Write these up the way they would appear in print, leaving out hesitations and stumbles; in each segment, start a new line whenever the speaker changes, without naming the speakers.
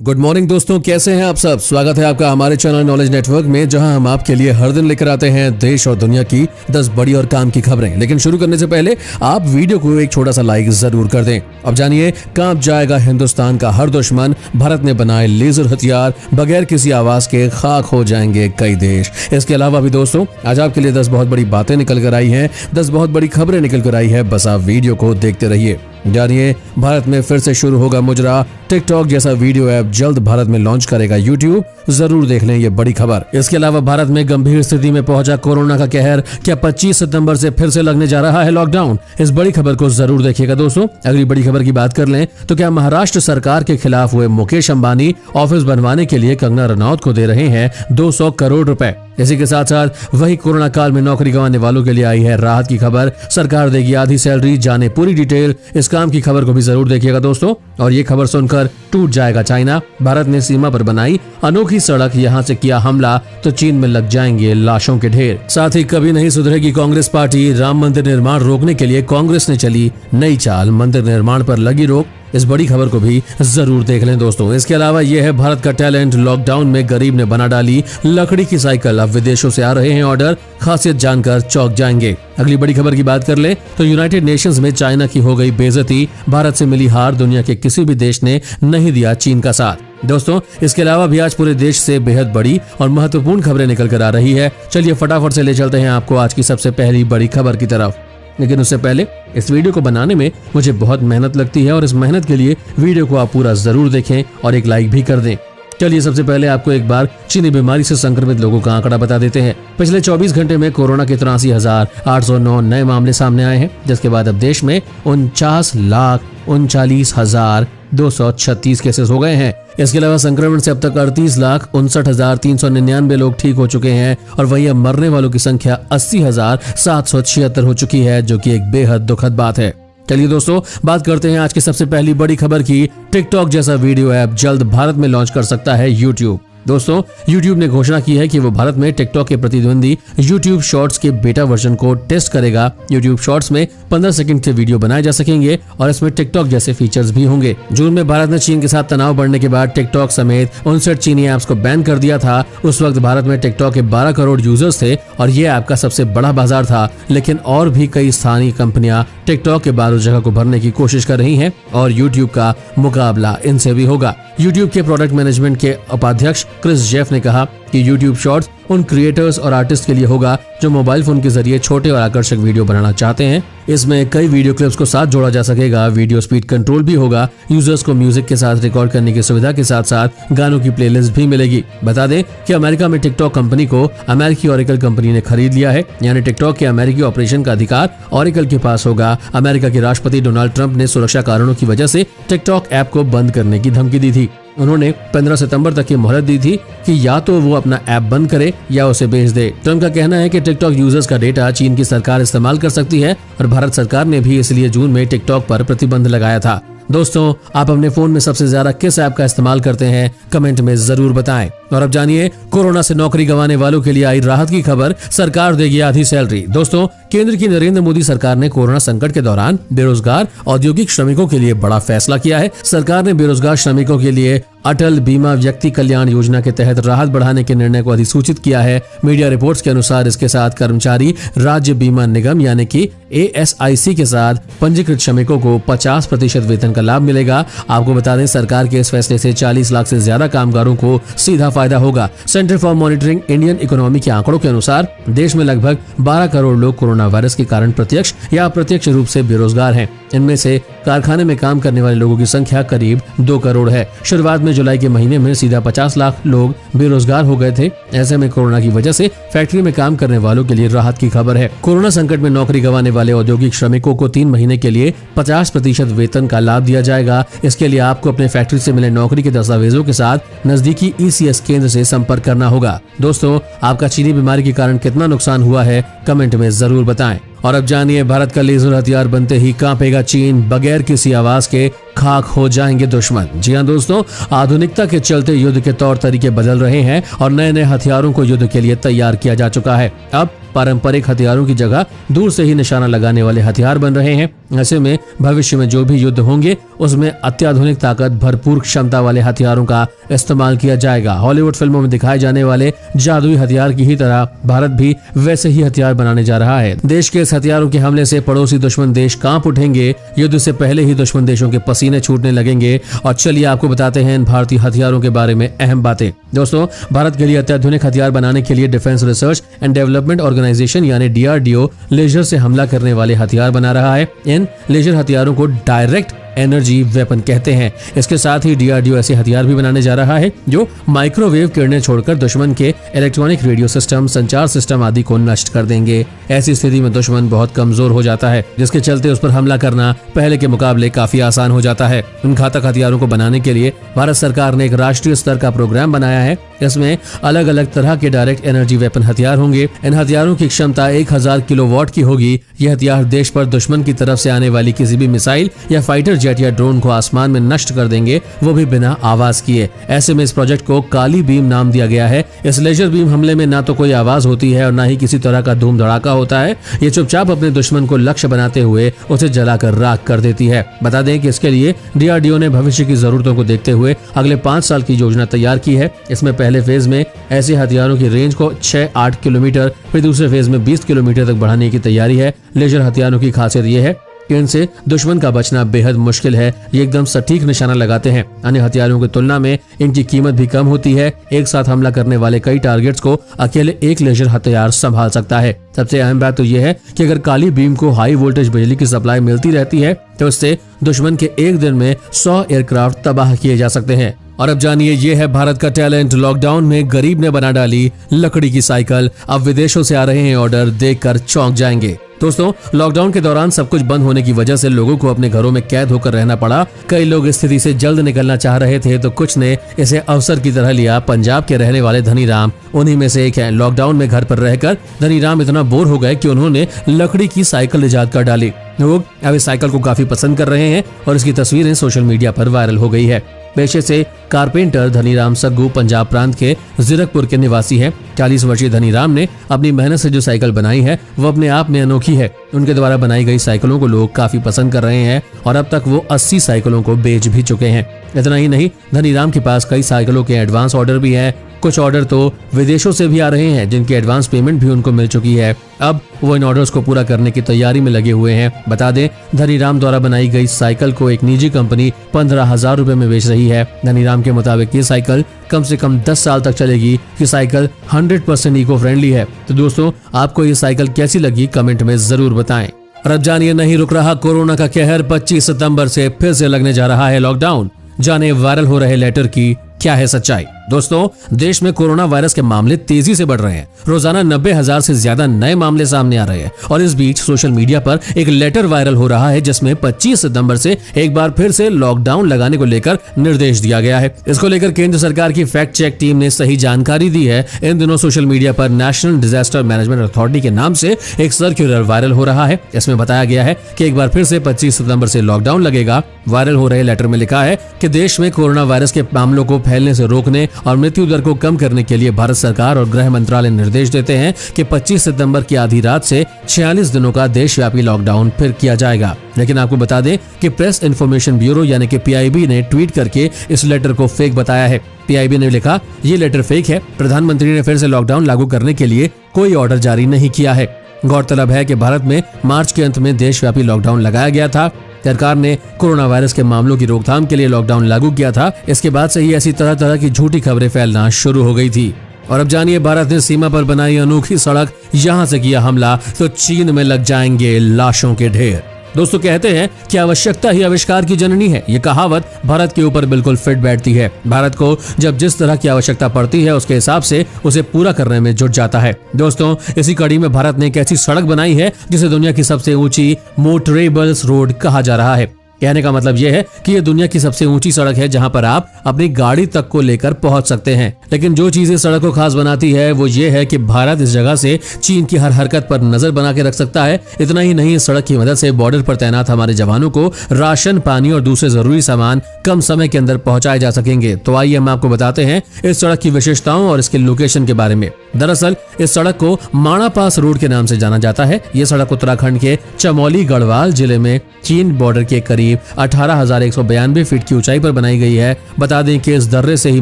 Good morning दोस्तों, कैसे हैं आप सब। स्वागत है आपका हमारे चैनल नॉलेज नेटवर्क में, जहां हम आपके लिए हर दिन लेकर आते हैं देश और दुनिया की 10 बड़ी और काम की खबरें। लेकिन शुरू करने से पहले आप वीडियो को एक छोटा सा लाइक जरूर कर दें। अब जानिए, कांप जाएगा हिंदुस्तान का हर दुश्मन, भारत ने बनाए लेजर हथियार, बगैर किसी आवाज के खाक हो जाएंगे कई देश। इसके अलावा भी दोस्तों, आज आपके लिए 10 बहुत बड़ी बातें निकल कर आई है, 10 बहुत बड़ी खबरें निकल कर आई है। बस आप वीडियो को देखते रहिए। जानिए, भारत में फिर से शुरू होगा मुजरा, टिकटॉक जैसा वीडियो ऐप जल्द भारत में लॉन्च करेगा यूट्यूब। जरूर देख लें ये बड़ी खबर। इसके अलावा भारत में गंभीर स्थिति में पहुंचा कोरोना का कहर, क्या 25 सितंबर से फिर से लगने जा रहा है लॉकडाउन। इस बड़ी खबर को जरूर देखिएगा दोस्तों। अगली बड़ी खबर की बात कर लें तो क्या महाराष्ट्र सरकार के खिलाफ हुए मुकेश अंबानी ऑफिस बनवाने के लिए कंगना रनौत को दे रहे हैं 200 करोड़ रुपए। इसी के साथ साथ वही कोरोना काल में नौकरी गंवाने वालों के लिए आई है राहत की खबर, सरकार देगी आधी सैलरी। जाने पूरी डिटेल, इस काम की खबर को भी जरूर देखिएगा दोस्तों। और ये खबर सुनकर टूट जाएगा चाइना, भारत ने सीमा पर बनाई अनोखी सड़क, यहाँ से किया हमला तो चीन में लग जाएंगे लाशों के ढेर। साथ ही कभी नहीं सुधरेगी कांग्रेस पार्टी, राम मंदिर निर्माण रोकने के लिए कांग्रेस ने चली नई चाल, मंदिर निर्माण पर लगी रोक। इस बड़ी खबर को भी जरूर देख लें दोस्तों। इसके अलावा यह है भारत का टैलेंट, लॉकडाउन में गरीब ने बना डाली लकड़ी की साइकिल, अब विदेशों से आ रहे हैं ऑर्डर, खासियत जानकर चौंक जाएंगे। अगली बड़ी खबर की बात कर लें तो यूनाइटेड नेशंस में चाइना की हो गई बेइज्जती, भारत से मिली हार, दुनिया के किसी भी देश ने नहीं दिया चीन का साथ। दोस्तों, इसके अलावा भी आज पूरे देश से बेहद बड़ी और महत्वपूर्ण खबरें निकल कर आ रही है। चलिए फटाफट से ले चलते हैं आपको आज की सबसे पहली बड़ी खबर की तरफ। लेकिन उससे पहले इस वीडियो को बनाने में मुझे बहुत मेहनत लगती है और इस मेहनत के लिए वीडियो को आप पूरा जरूर देखें और एक लाइक भी कर दें। चलिए सबसे पहले आपको एक बार चीनी बीमारी से संक्रमित लोगों का आंकड़ा बता देते हैं। पिछले 24 घंटे में कोरोना के 83,809 नए मामले सामने आए हैं, जिसके बाद अब देश में 49,39,236 केसेस हो गए हैं। इसके अलावा संक्रमण से अब तक 38,59,399 लोग ठीक हो चुके हैं और वहीं अब मरने वालों की संख्या 80,776 हो चुकी है, जो कि एक बेहद दुखद बात है। चलिए दोस्तों, बात करते हैं आज की सबसे पहली बड़ी खबर की। टिकटॉक जैसा वीडियो ऐप जल्द भारत में लॉन्च कर सकता है यूट्यूब। दोस्तों, YouTube ने घोषणा की है कि वो भारत में टिकटॉक के प्रतिद्वंदी YouTube शॉर्ट्स के बेटा वर्जन को टेस्ट करेगा। YouTube शॉर्ट्स में 15 सेकंड के वीडियो बनाए जा सकेंगे और इसमें टिकटॉक जैसे फीचर्स भी होंगे। जून में भारत ने चीन के साथ तनाव बढ़ने के बाद टिकटॉक समेत 59 चीनी ऐप्स को बैन कर दिया था। उस वक्त भारत में टिकटॉक के 12 करोड़ यूजर्स थे और ये ऐप का सबसे बड़ा बाजार था। लेकिन और भी कई स्थानीय कंपनियां टिकटॉक के 12 जगह को भरने की कोशिश कर रही हैं और YouTube का मुकाबला इनसे भी होगा। YouTube के प्रोडक्ट मैनेजमेंट के उपाध्यक्ष क्रिस जेफ ने कहा कि YouTube शॉर्ट्स उन क्रिएटर्स और आर्टिस्ट के लिए होगा जो मोबाइल फोन के जरिए छोटे और आकर्षक वीडियो बनाना चाहते हैं। इसमें कई वीडियो क्लिप्स को साथ जोड़ा जा सकेगा, वीडियो स्पीड कंट्रोल भी होगा, यूजर्स को म्यूजिक के साथ रिकॉर्ड करने की सुविधा के साथ साथ गानों की प्लेलिस्ट भी मिलेगी। बता दें कि अमेरिका में टिकटॉक कंपनी को अमेरिकी ऑरेकल कंपनी ने खरीद लिया है, यानी टिकटॉक के अमेरिकी ऑपरेशन का अधिकार ऑरेकल के पास होगा। अमेरिका के राष्ट्रपति डोनाल्ड ट्रंप ने सुरक्षा कारणों की वजह से टिकटॉक ऐप को बंद करने की धमकी दी थी। उन्होंने 15 सितंबर तक की मोहलत दी थी कि या तो वो अपना ऐप बंद करे या उसे बेच दे। ट्रंप का कहना है कि टिकटॉक यूजर्स का डेटा चीन की सरकार इस्तेमाल कर सकती है और भारत सरकार ने भी इसलिए जून में टिकटॉक पर प्रतिबंध लगाया था। दोस्तों, आप अपने फोन में सबसे ज्यादा किस ऐप का इस्तेमाल करते हैं, कमेंट में जरूर बताएं। और अब जानिए, कोरोना से नौकरी गंवाने वालों के लिए आई राहत की खबर, सरकार देगी आधी सैलरी। दोस्तों, केंद्र की नरेंद्र मोदी सरकार ने कोरोना संकट के दौरान बेरोजगार औद्योगिक श्रमिकों के लिए बड़ा फैसला किया है। सरकार ने बेरोजगार श्रमिकों के लिए अटल बीमा व्यक्ति कल्याण योजना के तहत राहत बढ़ाने के निर्णय को अधिसूचित किया है। मीडिया रिपोर्ट्स के अनुसार इसके साथ कर्मचारी राज्य बीमा निगम यानी कि ASIC के साथ पंजीकृत श्रमिकों को 50% वेतन का लाभ मिलेगा। आपको बता दें, सरकार के इस फैसले से 40 लाख से ज्यादा कामगारों को सीधा फायदा होगा। Centre for monitoring Indian economy के आंकड़ों के अनुसार देश में लगभग 12 करोड़ लोग कोरोना वायरस के कारण प्रत्यक्ष या अप्रत्यक्ष रूप से बेरोजगार हैं। इनमें से कारखाने में काम करने वाले लोगों की संख्या करीब 2 करोड़ है। शुरुआत में जुलाई के महीने में सीधा 50 लाख लोग बेरोजगार हो गए थे। ऐसे में कोरोना की वजह से फैक्ट्री में काम करने वालों के लिए राहत की खबर है। कोरोना संकट में नौकरी गंवाने वाले औद्योगिक श्रमिकों को 3 महीने के लिए 50% वेतन का लाभ दिया जाएगा। इसके लिए आपको अपने फैक्ट्री से मिले नौकरी के दस्तावेजों के साथ नजदीकी ECS केंद्र से संपर्क करना होगा। दोस्तों, आपका चीनी बीमारी के कारण कितना नुकसान हुआ है, कमेंट में जरूर बताएं। और अब जानिए, भारत का लेजर हथियार बनते ही कांपेगा चीन, बगैर किसी आवाज के खाक हो जाएंगे दुश्मन। जी हाँ दोस्तों, आधुनिकता के चलते युद्ध के तौर तरीके बदल रहे हैं और नए नए हथियारों को युद्ध के लिए तैयार किया जा चुका है। अब पारंपरिक हथियारों की जगह दूर से ही निशाना लगाने वाले हथियार बन रहे हैं। ऐसे में भविष्य में जो भी युद्ध होंगे उसमें अत्याधुनिक ताकत, भरपूर क्षमता वाले हथियारों का इस्तेमाल किया जाएगा। हॉलीवुड फिल्मों में दिखाए जाने वाले जादुई हथियार की ही तरह भारत भी वैसे ही हथियार बनाने जा रहा है। देश के इस हथियारों के हमले से पड़ोसी दुश्मन देश कांप उठेंगे। युद्ध से पहले ही दुश्मन देशों के पसीने छूटने लगेंगे। और चलिए आपको बताते हैं इन भारतीय हथियारों के बारे में अहम बातें। दोस्तों, भारत के लिए अत्याधुनिक हथियार बनाने के लिए defence research and development organisation यानी DRDO लेजर से हमला करने वाले हथियार बना रहा है। इन लेजर हथियारों को डायरेक्ट एनर्जी वेपन कहते हैं। इसके साथ ही DRDO ऐसे हथियार भी बनाने जा रहा है जो माइक्रोवेव किरणें छोड़कर दुश्मन के इलेक्ट्रॉनिक रेडियो सिस्टम, संचार सिस्टम आदि को नष्ट कर देंगे। ऐसी स्थिति में दुश्मन बहुत कमजोर हो जाता है, जिसके चलते उस पर हमला करना पहले के मुकाबले काफी आसान हो जाता है। इन घातक हथियारों को बनाने के लिए भारत सरकार ने एक राष्ट्रीय स्तर का प्रोग्राम बनाया है। इसमें अलग अलग तरह के डायरेक्ट एनर्जी वेपन हथियार होंगे। इन हथियारों की क्षमता 1000 किलोवाट की होगी। यह हथियार देश पर दुश्मन की तरफ से आने वाली किसी भी मिसाइल या फाइटर जेट या ड्रोन को आसमान में नष्ट कर देंगे, वो भी बिना आवाज किए। ऐसे में इस प्रोजेक्ट को काली बीम नाम दिया गया है। इस लेजर बीम हमले में ना तो कोई आवाज होती है और ना ही किसी तरह का धूम धड़ाका होता है। ये चुपचाप अपने दुश्मन को लक्ष्य बनाते हुए उसे जलाकर राख कर देती है। बता दें कि इसके लिए DRDO ने भविष्य की जरूरतों को देखते हुए अगले 5 साल की योजना तैयार की है। इसमें पहले फेज में ऐसे हथियारों की रेंज को 6-8 किलोमीटर, फिर दूसरे फेज में 20 किलोमीटर तक बढ़ाने की तैयारी है। लेजर हथियारों की खासियत यह है कि इनसे दुश्मन का बचना बेहद मुश्किल है। ये एकदम सटीक निशाना लगाते हैं। अन्य हथियारों की तुलना में इनकी कीमत भी कम होती है। एक साथ हमला करने वाले कई टारगेट्स को अकेले एक लेजर हथियार संभाल सकता है। सबसे अहम बात तो यह है कि अगर काली बीम को हाई वोल्टेज बिजली की सप्लाई मिलती रहती है तो इससे दुश्मन के एक दिन में 100 एयरक्राफ्ट तबाह किए जा सकते हैं। और अब जानिए, ये है भारत का टैलेंट। लॉकडाउन में गरीब ने बना डाली लकड़ी की साइकिल। अब विदेशों से आ रहे हैं ऑर्डर, देखकर चौंक जाएंगे। दोस्तों, लॉकडाउन के दौरान सब कुछ बंद होने की वजह से लोगों को अपने घरों में कैद होकर रहना पड़ा। कई लोग इस स्थिति से जल्द निकलना चाह रहे थे तो कुछ ने इसे अवसर की तरह लिया। पंजाब के रहने वाले धनी राम उन्हीं में से एक है। लॉकडाउन में घर पर रहकर धनी राम इतना बोर हो गए कि उन्होंने लकड़ी की साइकिल इजाद कर डाली। लोग अब इस साइकिल को काफी पसंद कर रहे हैं और इसकी तस्वीरें सोशल मीडिया पर वायरल हो गई है। पेशे से कारपेंटर धनीराम सग्गू पंजाब प्रांत के जीरकपुर के निवासी हैं। 40 वर्षीय धनीराम ने अपनी मेहनत से जो साइकिल बनाई है वो अपने आप में अनोखी है। उनके द्वारा बनाई गई साइकिलों को लोग काफी पसंद कर रहे हैं और अब तक वो 80 साइकिलों को बेच भी चुके हैं। इतना ही नहीं, धनीराम के पास कई साइकिलों के एडवांस ऑर्डर भी हैं। कुछ ऑर्डर तो विदेशों से भी आ रहे हैं जिनकी एडवांस पेमेंट भी उनको मिल चुकी है। अब वो इन ऑर्डर्स को पूरा करने की तैयारी में लगे हुए हैं। बता दें, धनीराम द्वारा बनाई गई साइकिल को एक निजी कंपनी 15,000 रुपए में बेच रही है। धनीराम के मुताबिक ये साइकिल कम से कम 10 साल तक चलेगी। ये साइकिल 100% इको फ्रेंडली है। तो दोस्तों, आपको ये साइकिल कैसी लगी कमेंट में जरूर बताएं। और अब जानिए, नहीं रुक रहा कोरोना का कहर। 25 सितंबर से फिर से लगने जा रहा है लॉकडाउन। जाने वायरल हो रहे लेटर की क्या है सच्चाई। दोस्तों, देश में कोरोना वायरस के मामले तेजी से बढ़ रहे हैं। रोजाना 90,000 से ज्यादा नए मामले सामने आ रहे हैं और इस बीच सोशल मीडिया पर एक लेटर वायरल हो रहा है जिसमें 25 सितंबर से एक बार फिर से लॉकडाउन लगाने को लेकर निर्देश दिया गया है। इसको लेकर केंद्र सरकार की फैक्ट चेक टीम ने सही जानकारी दी है। इन दिनों सोशल मीडिया पर नेशनल डिजास्टर मैनेजमेंट अथॉरिटी के नाम से एक सर्कुलर वायरल हो रहा है। इसमें बताया गया है कि एक बार फिर से 25 सितंबर से लॉकडाउन लगेगा। वायरल हो रहे लेटर में लिखा है कि देश में कोरोना वायरस के मामलों को फैलने से रोकने और मृत्यु दर को कम करने के लिए भारत सरकार और गृह मंत्रालय निर्देश देते हैं कि 25 सितंबर की आधी रात से 46 दिनों का देशव्यापी लॉकडाउन फिर किया जाएगा। लेकिन आपको बता दें कि प्रेस इन्फॉर्मेशन ब्यूरो यानी कि PIB ने ट्वीट करके इस लेटर को फेक बताया है। PIB ने लिखा, ये लेटर फेक है। प्रधानमंत्री ने फिर से लॉकडाउन लागू करने के लिए कोई ऑर्डर जारी नहीं किया है। गौरतलब है कि भारत में मार्च के अंत में देशव्यापी लॉकडाउन लगाया गया था। सरकार ने कोरोना वायरस के मामलों की रोकथाम के लिए लॉकडाउन लागू किया था। इसके बाद से ही ऐसी तरह तरह की झूठी खबरें फैलना शुरू हो गई थी। और अब जानिए, भारत ने सीमा पर बनाई अनोखी सड़क, यहां से किया हमला तो चीन में लग जाएंगे लाशों के ढेर। दोस्तों, कहते हैं कि आवश्यकता ही आविष्कार की जननी है। ये कहावत भारत के ऊपर बिल्कुल फिट बैठती है। भारत को जब जिस तरह की आवश्यकता पड़ती है उसके हिसाब से उसे पूरा करने में जुट जाता है। दोस्तों, इसी कड़ी में भारत ने एक ऐसी सड़क बनाई है जिसे दुनिया की सबसे ऊंची मोटरेबल्स रोड कहा जा रहा है। कहने का मतलब यह है कि ये दुनिया की सबसे ऊंची सड़क है जहां पर आप अपनी गाड़ी तक को लेकर पहुंच सकते हैं। लेकिन जो चीजें सड़क को खास बनाती है वो ये है कि भारत इस जगह से चीन की हर हरकत पर नजर बना के रख सकता है। इतना ही नहीं, इस सड़क की मदद से बॉर्डर पर तैनात हमारे जवानों को राशन, पानी और दूसरे जरूरी सामान कम समय के अंदर पहुंचाए जा सकेंगे। तो आइए हम आपको बताते हैं इस सड़क की विशेषताओं और इसके लोकेशन के बारे में। दरअसल इस सड़क को माणा पास रोड के नाम से जाना जाता है। ये सड़क उत्तराखंड के चमोली गढ़वाल जिले में चीन बॉर्डर के करीब 18,192 फीट की ऊंचाई पर बनाई गई है। बता दें कि इस दर्रे से ही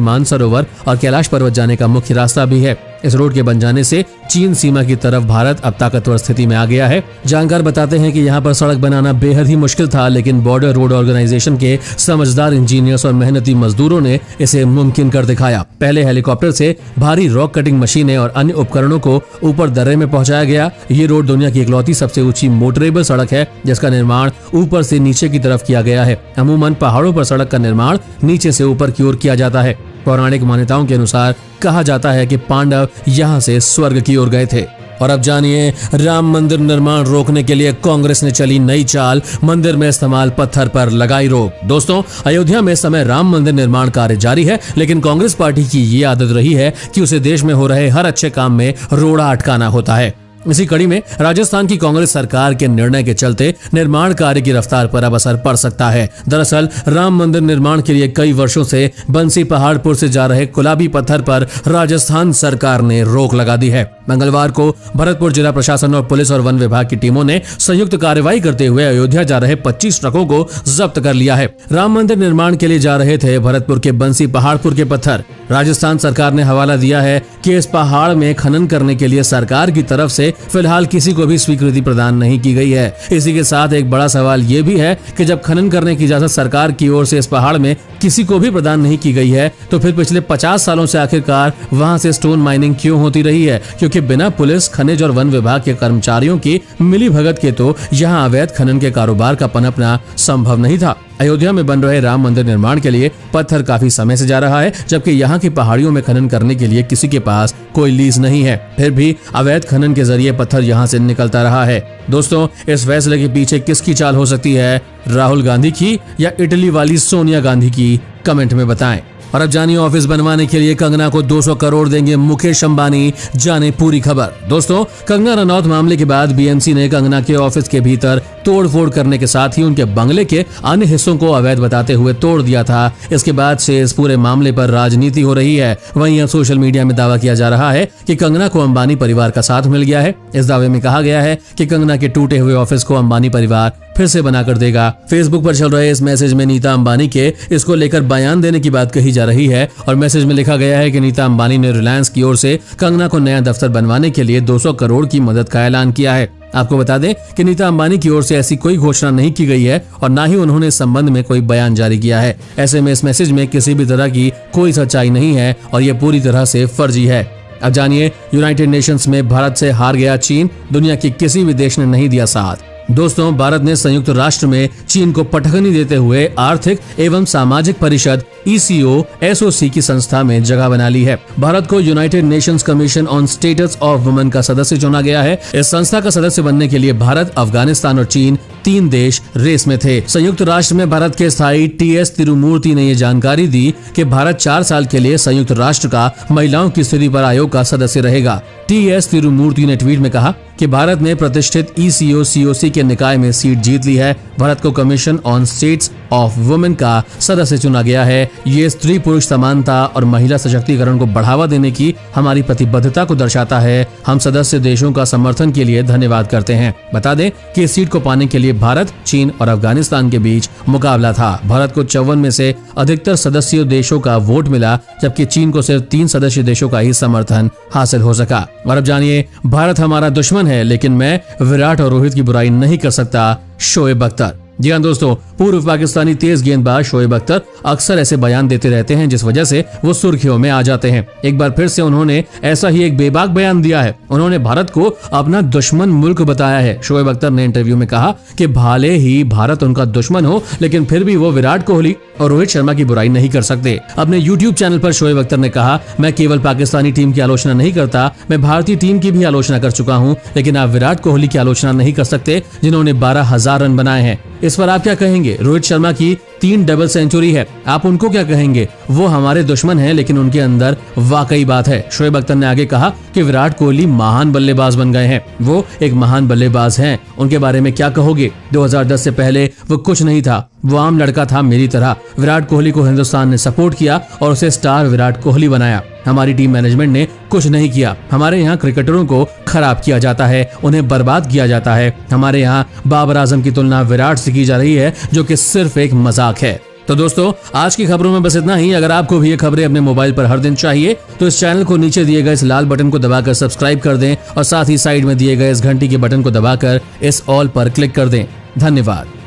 मानसरोवर और कैलाश पर्वत जाने का मुख्य रास्ता भी है। इस रोड के बन जाने से चीन सीमा की तरफ भारत अब ताकतवर स्थिति में आ गया है। जानकार बताते हैं कि यहाँ पर सड़क बनाना बेहद ही मुश्किल था, लेकिन बॉर्डर रोड ऑर्गेनाइजेशन के समझदार इंजीनियर्स और मेहनती मजदूरों ने इसे मुमकिन कर दिखाया। पहले हेलीकॉप्टर से भारी रॉक कटिंग मशीनें और अन्य उपकरणों को ऊपर दर्रे में पहुंचाया गया। ये रोड दुनिया की इकलौती सबसे ऊंची मोटरेबल सड़क है, जिसका निर्माण ऊपर से नीचे की तरफ किया गया है। अमूमन पहाड़ों पर सड़क का निर्माण नीचे से ऊपर की ओर किया जाता है। पौराणिक मान्यताओं के अनुसार कहा जाता है कि पांडव यहाँ से स्वर्ग की ओर गए थे। और अब जानिए, राम मंदिर निर्माण रोकने के लिए कांग्रेस ने चली नई चाल, मंदिर में इस्तेमाल पत्थर पर लगाई रोक। दोस्तों, अयोध्या में इस समय राम मंदिर निर्माण कार्य जारी है, लेकिन कांग्रेस पार्टी की ये आदत रही है कि उसे देश में हो रहे हर अच्छे काम में रोड़ा अटकाना होता है। इसी कड़ी में राजस्थान की कांग्रेस सरकार के निर्णय के चलते निर्माण कार्य की रफ्तार पर अब असर पड़ सकता है। दरअसल राम मंदिर निर्माण के लिए कई वर्षों से बंसी पहाड़पुर से जा रहे गुलाबी पत्थर पर राजस्थान सरकार ने रोक लगा दी है। मंगलवार को भरतपुर जिला प्रशासन और पुलिस और वन विभाग की टीमों ने संयुक्त कार्रवाई करते हुए अयोध्या जा रहे 25 ट्रकों को जब्त कर लिया है। राम मंदिर निर्माण के लिए जा रहे थे भरतपुर के बंसी पहाड़पुर के पत्थर। राजस्थान सरकार ने हवाला दिया है कि इस पहाड़ में खनन करने के लिए सरकार की तरफ से फिलहाल किसी को भी स्वीकृति प्रदान नहीं की गई है। इसी के साथ एक बड़ा सवाल ये भी है कि जब खनन करने की इजाजत सरकार की ओर से इस पहाड़ में किसी को भी प्रदान नहीं की गई है, तो फिर पिछले 50 सालों से आखिरकार वहां से स्टोन माइनिंग क्यों होती रही है? क्योंकि बिना पुलिस, खनिज और वन विभाग के कर्मचारियों की मिली भगत के तो यहाँ अवैध खनन के कारोबार का पनपना संभव नहीं था। अयोध्या में बन रहे राम मंदिर निर्माण के लिए पत्थर काफी समय से जा रहा है, जबकि यहाँ की पहाड़ियों में खनन करने के लिए किसी के पास कोई लीज नहीं है। फिर भी अवैध खनन के जरिए पत्थर यहाँ से निकलता रहा है। दोस्तों, इस फैसले के पीछे किसकी चाल हो सकती है? राहुल गांधी की या इटली वाली सोनिया गांधी की? कमेंट में बताएं। और अब जानिए, ऑफिस बनवाने के लिए कंगना को 200 करोड़ देंगे मुकेश अंबानी, जाने पूरी खबर। दोस्तों, कंगना रनौत मामले के बाद बीएमसी ने कंगना के ऑफिस के भीतर तोड़फोड़ करने के साथ ही उनके बंगले के अन्य हिस्सों को अवैध बताते हुए तोड़ दिया था। इसके बाद से इस पूरे मामले पर राजनीति हो रही है। वहीं अब सोशल मीडिया में दावा किया जा रहा है कि कंगना को अंबानी परिवार का साथ मिल गया है। इस दावे में कहा गया है कि कंगना के टूटे हुए ऑफिस को अंबानी परिवार फिर से बनाकर देगा। फेसबुक पर चल रहे इस मैसेज में नीता अंबानी के इसको लेकर बयान देने की बात कही जा रही है और मैसेज में लिखा गया है कि नीता अंबानी ने रिलायंस की ओर से कंगना को नया दफ्तर बनवाने के लिए 200 करोड़ की मदद का ऐलान किया है। आपको बता दें कि नीता अंबानी की ओर से ऐसी कोई घोषणा नहीं की गई है और न ही उन्होंने इस संबंध में कोई बयान जारी किया है। ऐसे में इस मैसेज में किसी भी तरह की कोई सच्चाई नहीं है और ये पूरी तरह से फर्जी है। अब जानिए, यूनाइटेड नेशंस में भारत से हार गया चीन, दुनिया के किसी भी देश ने नहीं दिया साथ। दोस्तों, भारत ने संयुक्त राष्ट्र में चीन को पटखनी देते हुए आर्थिक एवं सामाजिक परिषद ECO SOC की संस्था में जगह बना ली है। भारत को United Nations commission on status of women का सदस्य चुना गया है। इस संस्था का सदस्य बनने के लिए भारत, अफगानिस्तान और चीन 3 देश रेस में थे। संयुक्त राष्ट्र में भारत के स्थायी TS तिरुमूर्ति ने ये जानकारी दी कि भारत 4 साल के लिए संयुक्त राष्ट्र का महिलाओं की स्थिति पर आयोग का सदस्य रहेगा। TS तिरुमूर्ति ने ट्वीट में कहा कि भारत ने प्रतिष्ठित ECO COC के निकाय में सीट जीत ली है। भारत को commission on states of women का सदस्य चुना गया है। ये स्त्री पुरुष समानता और महिला सशक्तिकरण को बढ़ावा देने की हमारी प्रतिबद्धता को दर्शाता है। हम सदस्य देशों का समर्थन के लिए धन्यवाद करते हैं। बता दें कि इस सीट को पाने के लिए भारत, चीन और अफगानिस्तान के बीच मुकाबला था। भारत को 54 में से अधिकतर सदस्य देशों का वोट मिला, जबकि चीन को सिर्फ 3 सदस्य देशों का ही समर्थन हासिल हो सका। और अब जानिए, भारत हमारा दुश्मन है, लेकिन मैं विराट और रोहित की बुराई नहीं कर सकता, शोएब अख्तर। जी हाँ दोस्तों, पूर्व पाकिस्तानी तेज गेंदबाज शोएब अख्तर अक्सर ऐसे बयान देते रहते हैं जिस वजह से वो सुर्खियों में आ जाते हैं। एक बार फिर से उन्होंने ऐसा ही एक बेबाक बयान दिया है। उन्होंने भारत को अपना दुश्मन मुल्क बताया है। शोएब अख्तर ने इंटरव्यू में कहा कि भले ही भारत उनका दुश्मन हो, लेकिन फिर भी वो विराट कोहली और रोहित शर्मा की बुराई नहीं कर सकते। अपने YouTube चैनल पर शोएब अख्तर ने कहा, मैं केवल पाकिस्तानी टीम की आलोचना नहीं करता, मैं भारतीय टीम की भी आलोचना कर चुका हूँ, लेकिन आप विराट कोहली की आलोचना नहीं कर सकते जिन्होंने 12,000 रन बनाए हैं। इस पर आप क्या कहेंगे? रोहित शर्मा की 3 डबल सेंचुरी है, आप उनको क्या कहेंगे? वो हमारे दुश्मन हैं, लेकिन उनके अंदर वाकई बात है। शोएब अख्तर ने आगे कहा कि विराट कोहली महान बल्लेबाज बन गए हैं, वो एक महान बल्लेबाज हैं, उनके बारे में क्या कहोगे? 2010 से पहले वो कुछ नहीं था, वो आम लड़का था मेरी तरह। विराट कोहली को हिंदुस्तान ने सपोर्ट किया और उसे स्टार विराट कोहली बनाया। हमारी टीम मैनेजमेंट ने कुछ नहीं किया। हमारे यहाँ क्रिकेटरों को खराब किया जाता है, उन्हें बर्बाद किया जाता है। हमारे यहाँ बाबर आजम की तुलना विराट से की जा रही है, जो कि सिर्फ एक मजाक है। तो दोस्तों, आज की खबरों में बस इतना ही। अगर आपको भी ये खबरें अपने मोबाइल पर हर दिन चाहिए तो इस चैनल को नीचे दिए गए इस लाल बटन को दबाकर सब्सक्राइब कर दें और साथ ही साइड में दिए गए इस घंटी के बटन को दबाकर इस ऑल पर क्लिक कर दें। धन्यवाद।